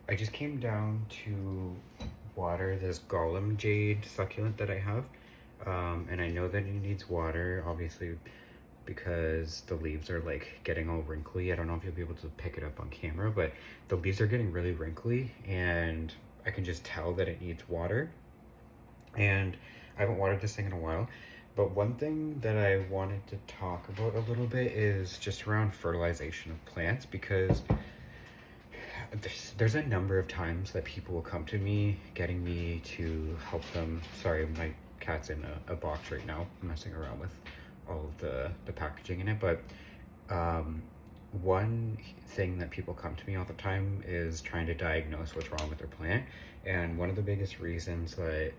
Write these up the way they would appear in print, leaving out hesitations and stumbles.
I just came down to water this golem jade succulent that I have. And I know that it needs water, obviously, because the leaves are like getting all wrinkly. I don't know if you'll be able to pick it up on camera, but the leaves are getting really wrinkly and I can just tell that it needs water. And I haven't watered this thing in a while. But one thing that I wanted to talk about a little bit is just around fertilization of plants, because there's a number of times that people will come to me getting me to help them. Sorry, my cat's in a box right now messing around with all of the packaging in it. But one thing that people come to me all the time is trying to diagnose what's wrong with their plant. And one of the biggest reasons that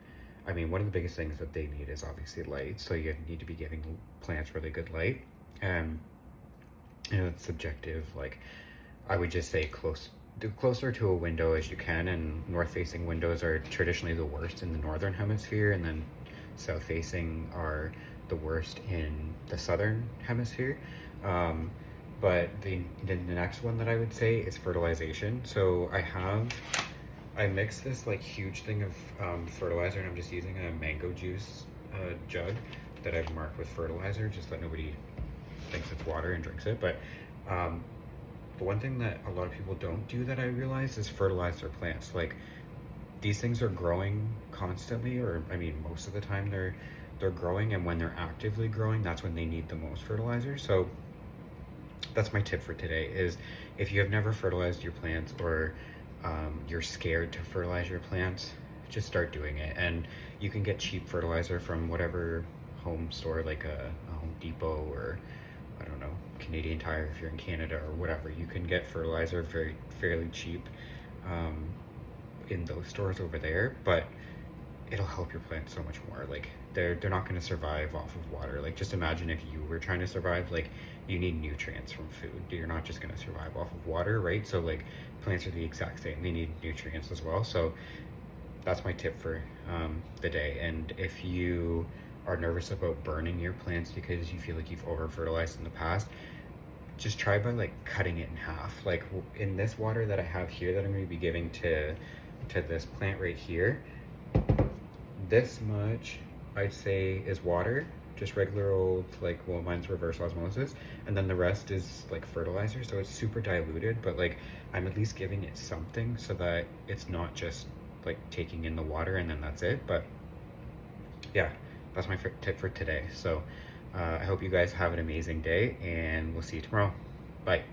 one of the biggest things that they need is obviously light. So you need to be giving plants really good light. And it's subjective. Like, I would just say closer to a window as you can, and north-facing windows are traditionally the worst in the northern hemisphere, and then south-facing are the worst in the southern hemisphere. But the next one that I would say is fertilization. So I mix this like huge thing of fertilizer, and I'm just using a mango juice jug that I've marked with fertilizer, just that nobody thinks it's water and drinks it. But the one thing that a lot of people don't do that I realize is fertilize their plants. Like, these things are growing constantly, or most of the time they're growing, and when they're actively growing, that's when they need the most fertilizer. So that's my tip for today, is if you have never fertilized your plants, or you're scared to fertilize your plants, just start doing it. And you can get cheap fertilizer from whatever home store, like a Home Depot, or I don't know, Canadian Tire if you're in Canada, or whatever. You can get fertilizer fairly cheap in those stores over there, but it'll help your plant so much more. Like, they're not going to survive off of water. Like, just imagine if you were trying to survive. Like, you need nutrients from food. You're not just going to survive off of water, right? So like, plants are the exact same. They need nutrients as well. So that's my tip for the day. And if you are nervous about burning your plants because you feel like you've over fertilized in the past, just try by like cutting it in half. Like, in this water that I have here that I'm going to be giving to this plant right here, this much I'd say is water, just regular old, like, well, mine's reverse osmosis, and then the rest is like fertilizer. So it's super diluted, but like, I'm at least giving it something so that it's not just like taking in the water and then that's it. But yeah, that's my tip for today. So I hope you guys have an amazing day, and we'll see you tomorrow. Bye.